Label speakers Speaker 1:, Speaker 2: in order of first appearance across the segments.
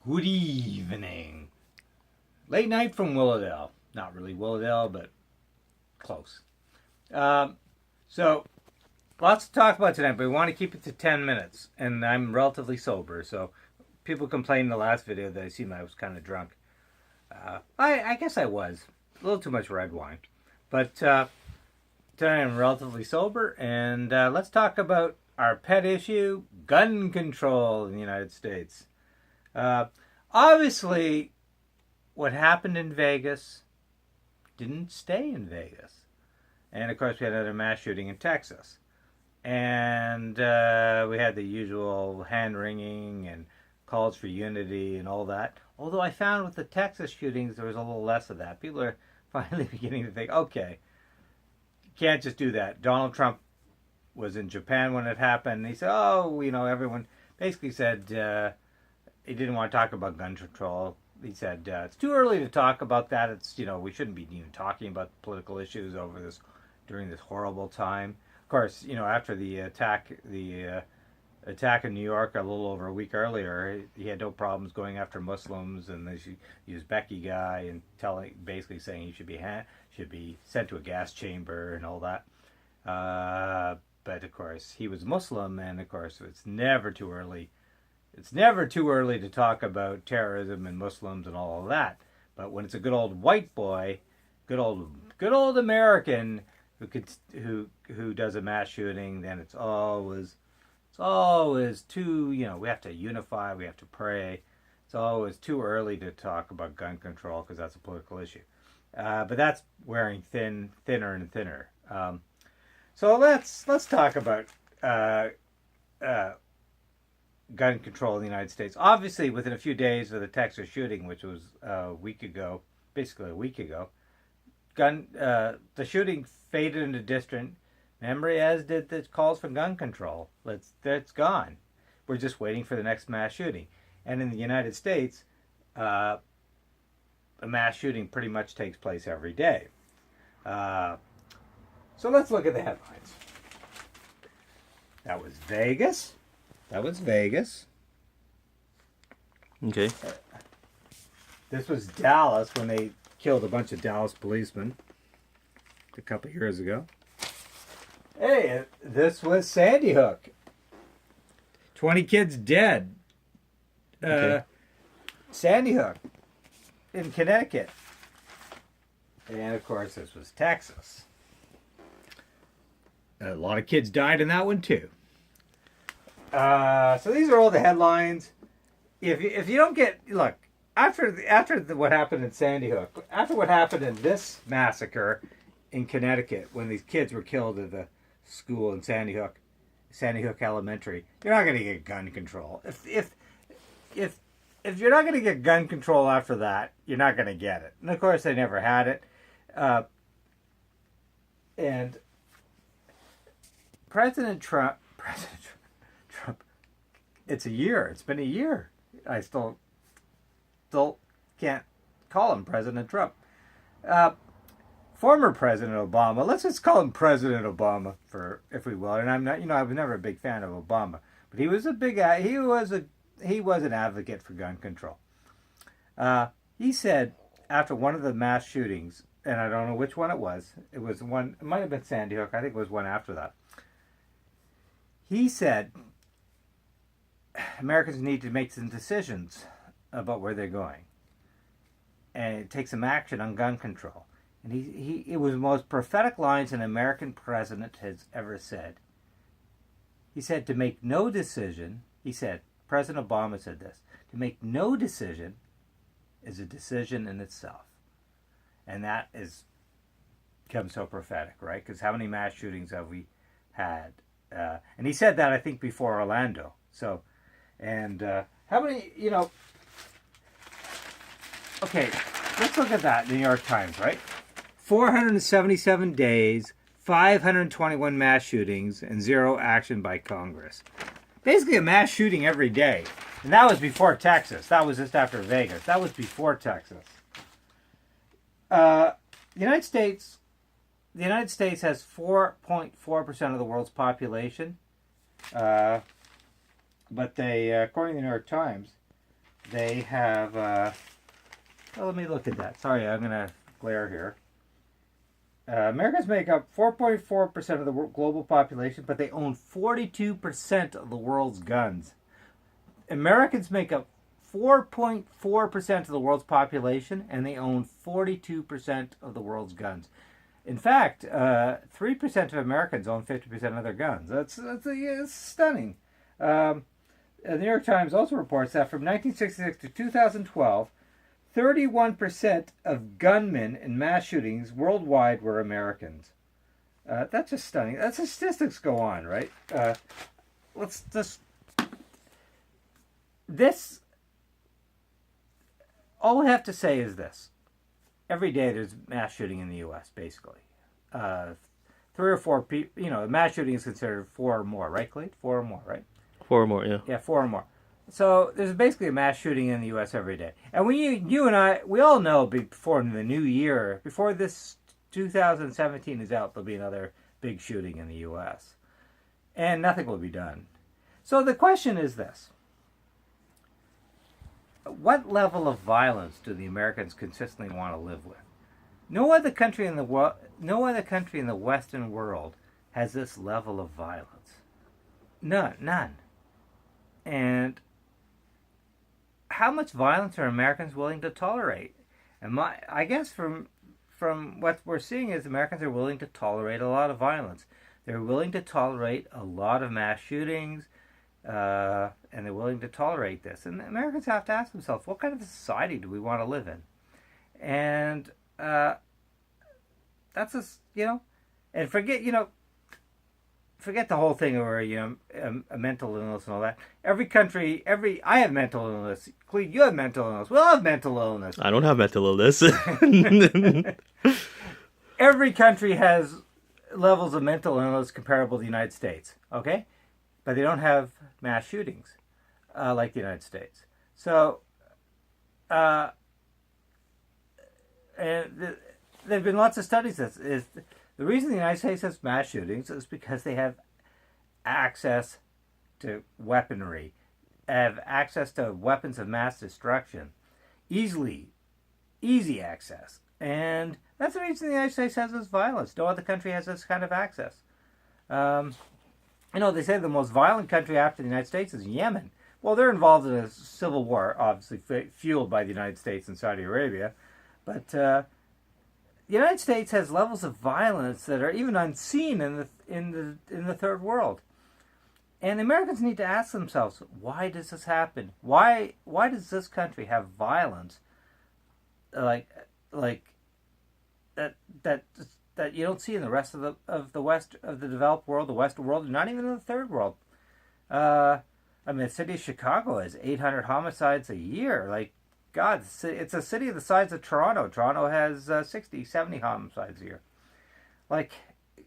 Speaker 1: Good evening. Late night from Willowdale. Not really Willowdale, but close. Um, so, lots to talk about tonight, but we want to keep it to 10 minutes. And I'm relatively sober, so people complained in the last video that I seemed I was kind of drunk. I guess I was. A little too much red wine. But tonight I'm relatively sober, and let's talk about our pet issue, gun control in the United States. Uh, Obviously, what happened in Vegas didn't stay in Vegas. And of course, we had another mass shooting in Texas. And we had the usual hand wringing and calls for unity and all that. Although I found with the Texas shootings, there was a little less of that. People are finally beginning to think, okay, you can't just do that. Donald Trump was in Japan when it happened. And he said, oh, everyone basically said he didn't want to talk about gun control. He said it's too early to talk about that. It's we shouldn't be even talking about political issues over this during this horrible time. Of course, after the attack in New York a little over a week earlier, he had no problems going after Muslims and the Uzbeki guy and basically saying he should be sent to a gas chamber and all that. But of course, he was Muslim, and of course, it's never too early. It's never too early to talk about terrorism and Muslims and all of that. But when it's a good old white boy, good old American who does a mass shooting, then it's always too, we have to unify, we have to pray. It's always too early to talk about gun control because that's a political issue. But that's wearing thinner and thinner. So let's talk about gun control in the United States. Obviously, within a few days of the Texas shooting, which was basically a week ago, the shooting faded into distant memory, as did the calls for gun control. That's gone. We're just waiting for the next mass shooting. And in the United States, a mass shooting pretty much takes place every day. So let's look at the headlines. That was Vegas.
Speaker 2: Okay.
Speaker 1: This was Dallas when they killed a bunch of Dallas policemen a couple of years ago. Hey, this was Sandy Hook. 20 kids dead.
Speaker 2: Okay.
Speaker 1: Sandy Hook in Connecticut. And of course, this was Texas. A lot of kids died in that one too. So these are all the headlines. If you don't look, after what happened in Sandy Hook, after what happened in this massacre in Connecticut when these kids were killed at the school in Sandy Hook Elementary, you're not going to get gun control. If you're not going to get gun control after that, you're not going to get it. And of course, they never had it. And President Trump, it's a year. It's been a year. I still can't call him President Trump. Former President Obama. Let's just call him President Obama, if we will. And I'm not. I was never a big fan of Obama, but he was he was an advocate for gun control. He said after one of the mass shootings, and I don't know which one it was. It was one. It might have been Sandy Hook. I think it was one after that. He said Americans need to make some decisions about where they're going, and take some action on gun control. And it was the most prophetic lines an American president has ever said. He said to make no decision. He said, President Obama said this: to make no decision is a decision in itself, and that is becomes so prophetic, right? Because how many mass shootings have we had? And he said that, I think, before Orlando. So, and how many, okay, let's look at that, New York Times, right? 477 days, 521 mass shootings, and zero action by Congress. Basically a mass shooting every day. And that was before Texas. That was just after Vegas. That was before Texas. The United States has 4.4% of the world's population. But they, according to the New York Times, they have. Well, let me look at that. Sorry, I'm going to glare here. Americans make up 4.4% of the global population, but they own 42% of the world's guns. Americans make up 4.4% of the world's population, and they own 42% of the world's guns. In fact, 3% of Americans own 50% of their guns. It's stunning. The New York Times also reports that from 1966 to 2012, 31% of gunmen in mass shootings worldwide were Americans. That's just stunning. That's the statistics go on, right? Let's just... This... All we have to say is this. Every day there's mass shooting in the U.S., basically. 3 or 4 people... You know, mass shooting is considered 4 or more, right, Clete? 4 or more, right?
Speaker 2: 4 or more, yeah.
Speaker 1: Yeah, 4 or more. So there's basically a mass shooting in the U.S. every day. And you and I, we all know before the new year, before this 2017 is out, there'll be another big shooting in the U.S. And nothing will be done. So the question is this. What level of violence do the Americans consistently want to live with? No other country in the Western world has this level of violence. None. And how much violence are Americans willing to tolerate? And I guess from what we're seeing is Americans are willing to tolerate a lot of violence. They're willing to tolerate a lot of mass shootings, and they're willing to tolerate this. And Americans have to ask themselves, what kind of society do we want to live in? And that's just, and forget the whole thing over, a mental illness and all that. Every country, I have mental illness. Cleve, you have mental illness. We all have mental illness.
Speaker 2: I don't have mental illness.
Speaker 1: Every country has levels of mental illness comparable to the United States, okay? But they don't have mass shootings like the United States. So, and there have been lots of studies that is the reason the United States has mass shootings is because they have access to weaponry, have access to weapons of mass destruction, easy access. And that's the reason the United States has this violence. No other country has this kind of access. They say the most violent country after the United States is Yemen. Well, they're involved in a civil war, obviously fueled by the United States and Saudi Arabia. But the United States has levels of violence that are even unseen in the third world. And Americans need to ask themselves, why does this happen? Why does this country have violence like that you don't see in the rest of the West, of the developed world, the Western world, and not even in the third world? The city of Chicago has 800 homicides a year. Like, God, it's a city the size of Toronto. Toronto has 60, 70 homicides a year. Like,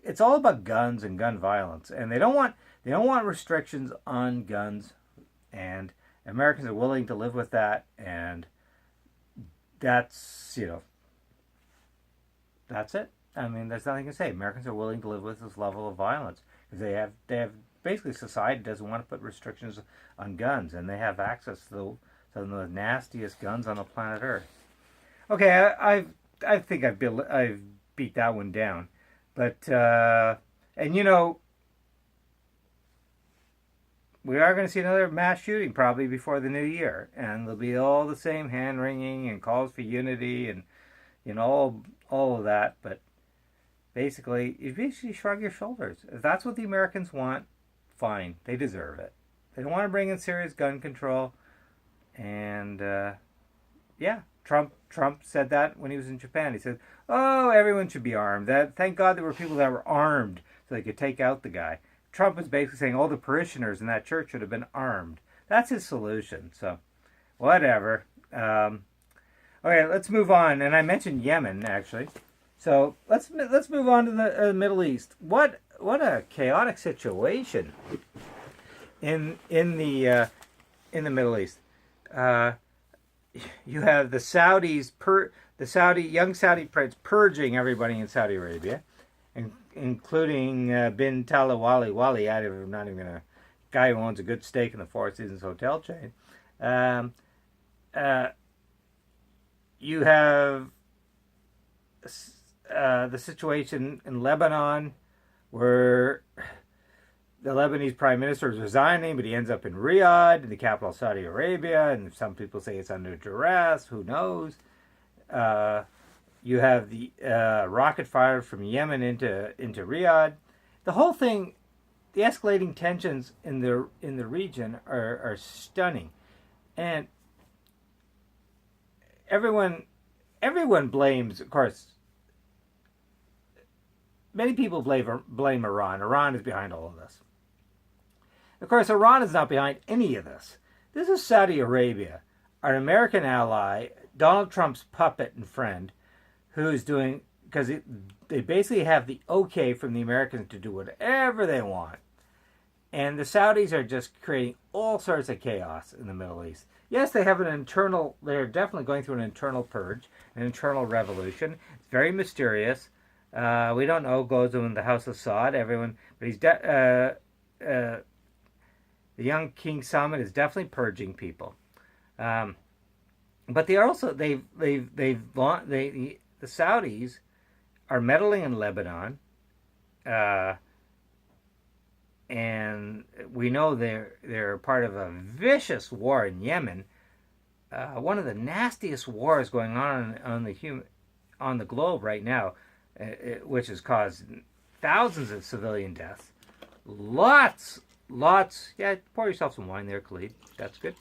Speaker 1: it's all about guns and gun violence, and they don't want restrictions on guns, and Americans are willing to live with that, and that's that's it. There's nothing to say. Americans are willing to live with this level of violence because they have basically, society doesn't want to put restrictions on guns, and they have access to some of the nastiest guns on the planet Earth. Okay, I think I've beat that one down, but we are going to see another mass shooting probably before the new year, and there'll be all the same hand wringing and calls for unity and all of that. But basically, you basically shrug your shoulders. If that's what the Americans want, fine, they deserve it. They don't want to bring in serious gun control. And, Trump said that when he was in Japan. He said, oh, everyone should be armed. Thank God there were people that were armed so they could take out the guy. Trump was basically saying all the parishioners in that church should have been armed. That's his solution. So, whatever. Okay, let's move on. And I mentioned Yemen, actually. So, let's move on to the Middle East. What a chaotic situation in the Middle East. You have the Saudis, young Saudi prince purging everybody in Saudi Arabia, including bin Talawali Wali, guy who owns a good stake in the Four Seasons hotel chain. you have the situation in Lebanon where the Lebanese prime minister is resigning, but he ends up in Riyadh, in the capital of Saudi Arabia, and some people say it's under duress. Who knows? You have the rocket fired from Yemen into Riyadh. The whole thing, the escalating tensions in the region are stunning, and everyone blames, of course. Many people blame Iran. Iran is behind all of this. Of course, Iran is not behind any of this. This is Saudi Arabia, our American ally, Donald Trump's puppet and friend, who's doing, because they basically have the okay from the Americans to do whatever they want. And the Saudis are just creating all sorts of chaos in the Middle East. Yes, they're definitely going through an internal purge, an internal revolution. It's very mysterious. We don't know who goes in the House of Saud. But the young King Salman is definitely purging people. But they are also the Saudis are meddling in Lebanon, and we know they're part of a vicious war in Yemen, one of the nastiest wars going on the globe right now, which has caused thousands of civilian deaths. Lots. Yeah, pour yourself some wine there, Khalid. That's good.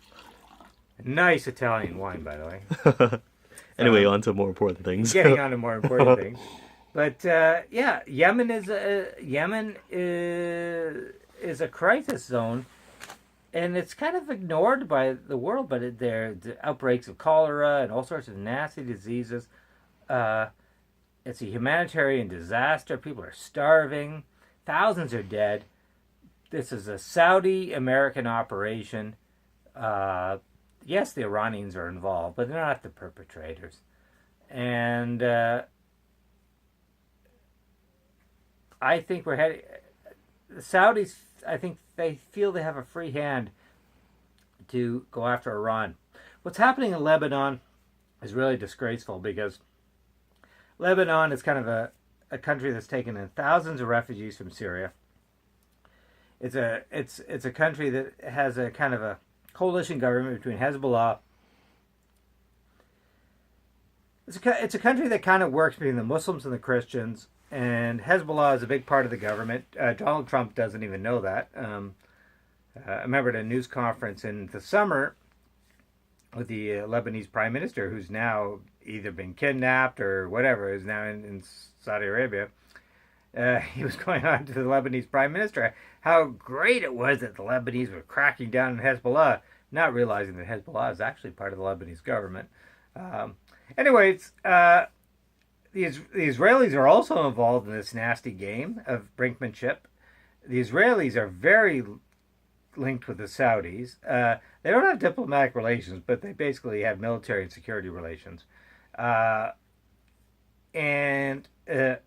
Speaker 1: Nice Italian wine, by the way.
Speaker 2: Anyway, on to more important things.
Speaker 1: Getting on to more important things. But yeah, Yemen is a crisis zone, and it's kind of ignored by the world. But there are outbreaks of cholera and all sorts of nasty diseases. It's a humanitarian disaster. People are starving. Thousands are dead. This is a Saudi-American operation. Yes, the Iranians are involved, but they're not the perpetrators. And I think we're heading... The Saudis, I think they feel they have a free hand to go after Iran. What's happening in Lebanon is really disgraceful, because Lebanon is kind of a country that's taken in thousands of refugees from Syria. It's a country that has a kind of a coalition government between Hezbollah. It's a country that kind of works between the Muslims and the Christians, and Hezbollah is a big part of the government. Donald Trump doesn't even know that. I remember at a news conference in the summer with the Lebanese prime minister, who's now either been kidnapped or whatever, is now in Saudi Arabia. He was going on to the Lebanese prime minister how great it was that the Lebanese were cracking down on Hezbollah, not realizing that Hezbollah is actually part of the Lebanese government. Anyways, the Israelis are also involved in this nasty game of brinkmanship. The Israelis are very linked with the Saudis. They don't have diplomatic relations, but they basically have military and security relations. And the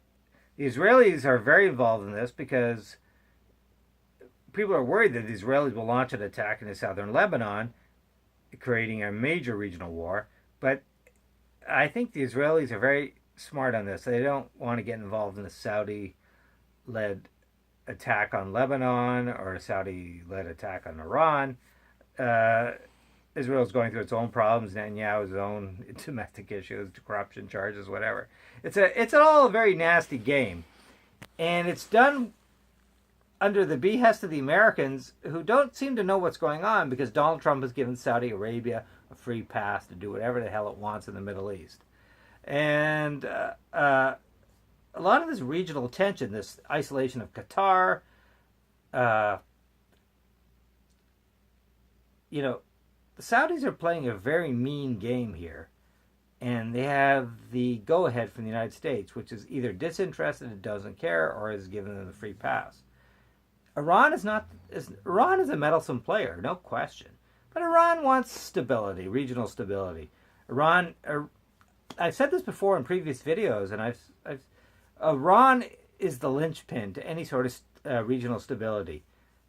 Speaker 1: Israelis are very involved in this because people are worried that the Israelis will launch an attack into southern Lebanon, creating a major regional war. But I think the Israelis are very smart on this. They don't want to get involved in a Saudi-led attack on Lebanon or a Saudi-led attack on Iran. Israel's going through its own problems, Netanyahu's own domestic issues, corruption charges, whatever. It's all a very nasty game, and it's done under the behest of the Americans, who don't seem to know what's going on, because Donald Trump has given Saudi Arabia a free pass to do whatever the hell it wants in the Middle East. And a lot of this regional tension, this isolation of Qatar, the Saudis are playing a very mean game here, and they have the go-ahead from the United States, which is either disinterested and doesn't care, or has given them the free pass. Iran is a meddlesome player, no question, but Iran wants stability, regional stability. I've said this before in previous videos, and Iran is the linchpin to any sort of regional stability.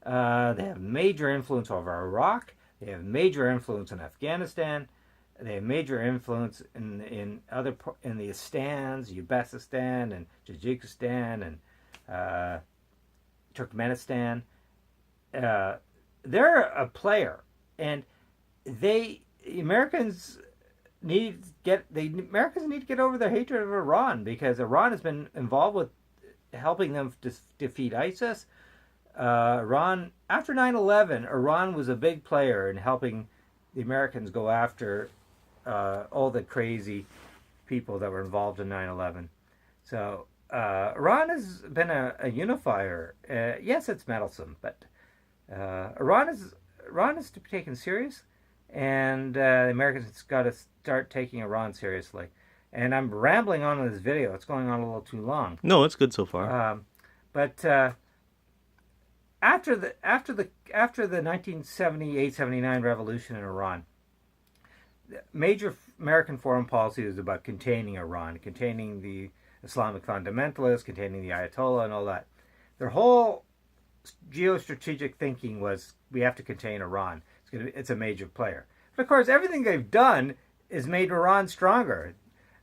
Speaker 1: They have major influence over Iraq. They have major influence in Afghanistan. They have major influence in in the Stans, Uzbekistan, and Tajikistan, and Turkmenistan. They're a player, and the Americans need to get over their hatred of Iran, because Iran has been involved with helping them defeat ISIS. Iran, after 9/11, Iran was a big player in helping the Americans go after all the crazy people that were involved in 9/11. So Iran has been a unifier. Yes, it's meddlesome, but Iran is to be taken serious, and the Americans got to start taking Iran seriously. And I'm rambling on in this video. It's going on a little too long.
Speaker 2: No, it's good so far.
Speaker 1: But after the 1978-79 revolution in Iran, major American foreign policy was about containing Iran, containing the Islamic fundamentalists, containing the Ayatollah, and all that. Their whole geostrategic thinking was, we have to contain Iran. It's a major player. But of course, everything they've done has made Iran stronger.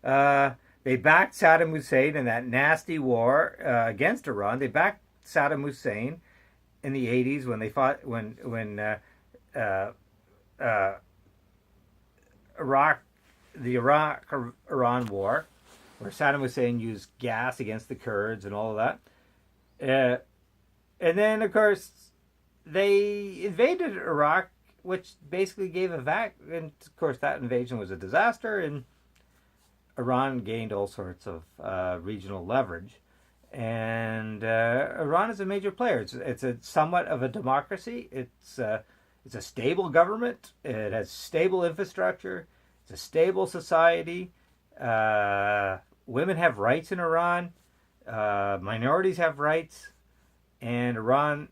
Speaker 1: They backed Saddam Hussein in that nasty war against Iran. They backed Saddam Hussein in the 80s when they fought the Iraq-Iran war, where Saddam Hussein used gas against the Kurds and all of that. And then, of course, they invaded Iraq, which basically gave and of course that invasion was a disaster, and Iran gained all sorts of regional leverage. And Iran is a major player. It's a somewhat of a democracy. It's a stable government. It has stable infrastructure. It's a stable society. Women have rights in Iran. Minorities have rights. And Iran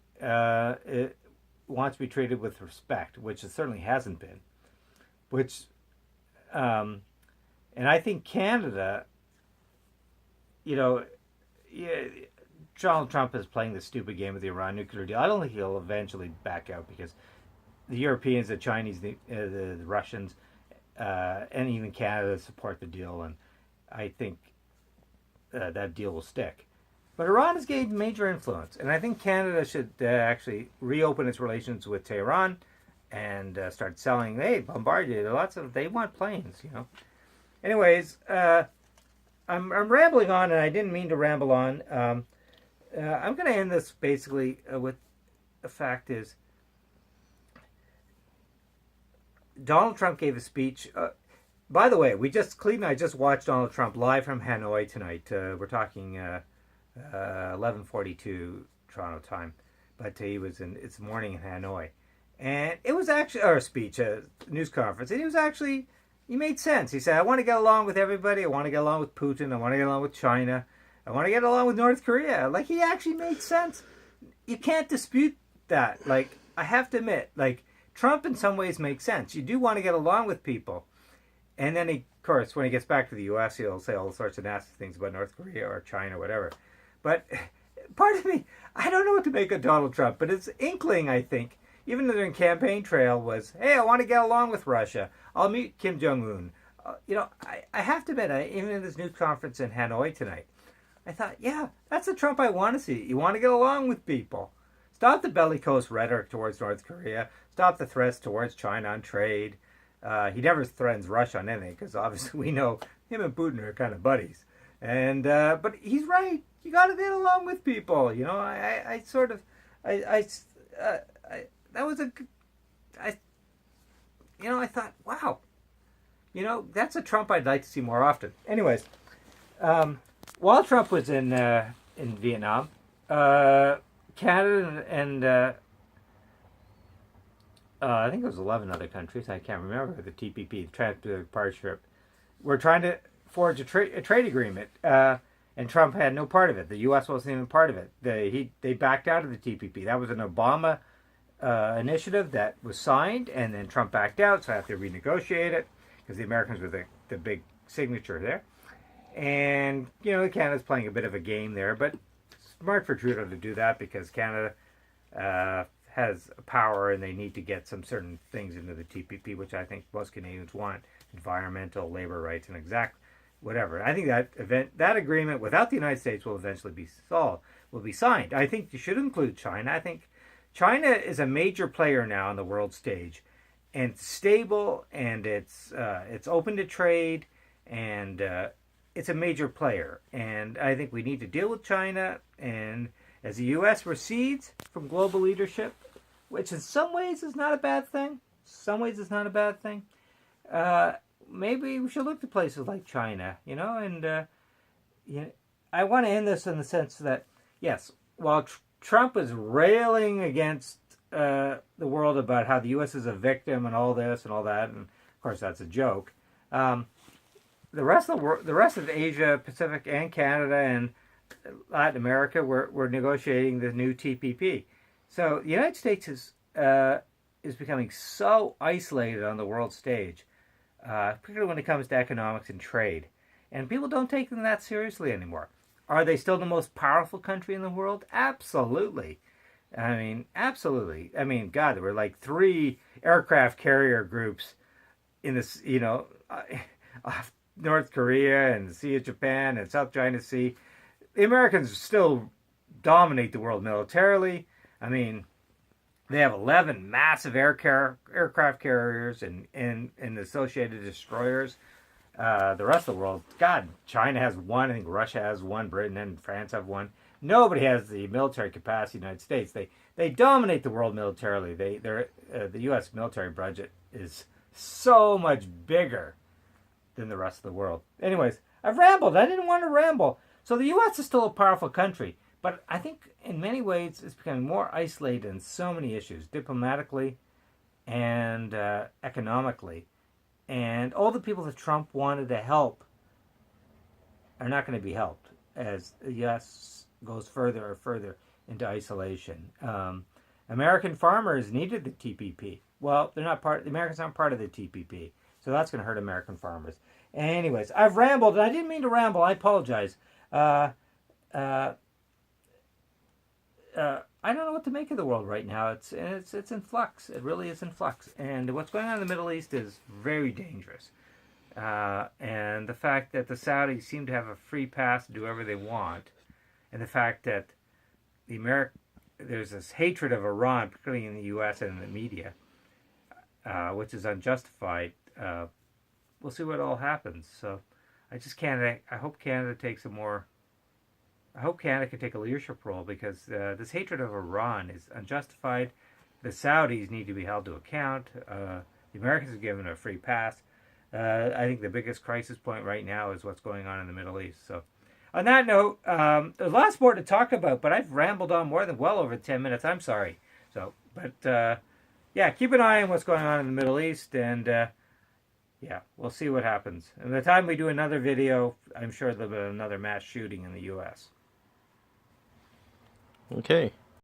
Speaker 1: wants to be treated with respect, which it certainly hasn't been. And I think Canada, Donald Trump is playing the stupid game of the Iran nuclear deal. I don't think he'll eventually back out, because the Europeans, the Chinese, the Russians, and even Canada support the deal, and I think that deal will stick. But Iran has gained major influence, and I think Canada should actually reopen its relations with Tehran and start selling. Hey, Bombardier, they want planes, Anyways, I'm rambling on, and I didn't mean to ramble on. I'm going to end this basically with the fact is, Donald Trump gave a speech. By the way, Clete and I just watched Donald Trump live from Hanoi tonight. We're talking 11:42 Toronto time, but it's morning in Hanoi, and it was actually a speech, a news conference, and he made sense. He said, I want to get along with everybody. I want to get along with Putin. I want to get along with China. I want to get along with North Korea. Like, he actually made sense. You can't dispute that. Like, I have to admit, Trump in some ways makes sense. You do want to get along with people. And then, of course, when he gets back to the U.S., he'll say all sorts of nasty things about North Korea or China or whatever. But part of me, I don't know what to make of Donald Trump, but his inkling, I think, even during campaign trail, was, hey, I want to get along with Russia. I'll meet Kim Jong-un. I have to admit, even in this news conference in Hanoi tonight, I thought, yeah, that's the Trump I want to see. You want to get along with people. Stop the bellicose rhetoric towards North Korea. Stop the threats towards China on trade. He never threatens Russia on anything, because obviously we know him and Putin are kind of buddies. And but he's right. You got to get along with people. I thought, wow, that's a Trump I'd like to see more often. Anyways, while Trump was in Vietnam, Canada and I think it was 11 other countries, I can't remember, the TPP, the Trans-Pacific Partnership, were trying to forge a trade agreement, and Trump had no part of it. The U.S. wasn't even part of it. They backed out of the TPP. That was an Obama initiative that was signed, and then Trump backed out, so I have to renegotiate it, because the Americans were the big signature there. And, Canada's playing a bit of a game there, but smart for Trudeau to do that, because Canada has power, and they need to get some certain things into the TPP, which I think most Canadians want: environmental, labor rights, and exact whatever. I think that agreement without the United States will eventually be signed. I think you should include China. I think China is a major player now on the world stage, and it's stable, and it's open to trade, and it's a major player. And I think we need to deal with China. And as the U.S. recedes from global leadership, which in some ways is not a bad thing, maybe we should look to places like China, and I want to end this in the sense that, yes, while Trump is railing against the world about how the U.S. is a victim and all this and all that, and of course that's a joke, the rest of Asia, Pacific, and Canada and Latin America were negotiating the new TPP. So the United States is becoming so isolated on the world stage, particularly when it comes to economics and trade. And people don't take them that seriously anymore. Are they still the most powerful country in the world? Absolutely. Absolutely. God, there were like 3 aircraft carrier groups in this, off North Korea and the Sea of Japan and South China Sea. The Americans still dominate the world militarily. They have 11 massive aircraft carriers and associated destroyers. The rest of the world, God, China has 1. I think Russia has 1. Britain and France have 1. Nobody has the military capacity of the United States. They dominate the world militarily. The U.S. military budget is so much bigger than the rest of the world. Anyways, I've rambled. I didn't want to ramble. So the U.S. is still a powerful country, but I think in many ways it's becoming more isolated in so many issues, diplomatically and economically. And all the people that Trump wanted to help are not going to be helped as the U.S. goes further and further into isolation. American farmers needed the TPP. Well, the Americans aren't part of the TPP, so that's going to hurt American farmers. Anyways, I've rambled, and I didn't mean to ramble. I apologize. I don't know what to make of the world right now. It's in flux. It really is in flux. And what's going on in the Middle East is very dangerous. And the fact that the Saudis seem to have a free pass to do whatever they want, and the fact that there's this hatred of Iran, particularly in the U.S. and in the media, which is unjustified. We'll see what all happens. So I hope Canada takes I hope Canada can take a leadership role, because this hatred of Iran is unjustified. The Saudis need to be held to account. The Americans are given a free pass. I think the biggest crisis point right now is what's going on in the Middle East. So, on that note, there's lots more to talk about, but I've rambled on well over 10 minutes. I'm sorry. So, but keep an eye on what's going on in the Middle East, and we'll see what happens. And by the time we do another video, I'm sure there'll be another mass shooting in the U.S.
Speaker 2: Okay.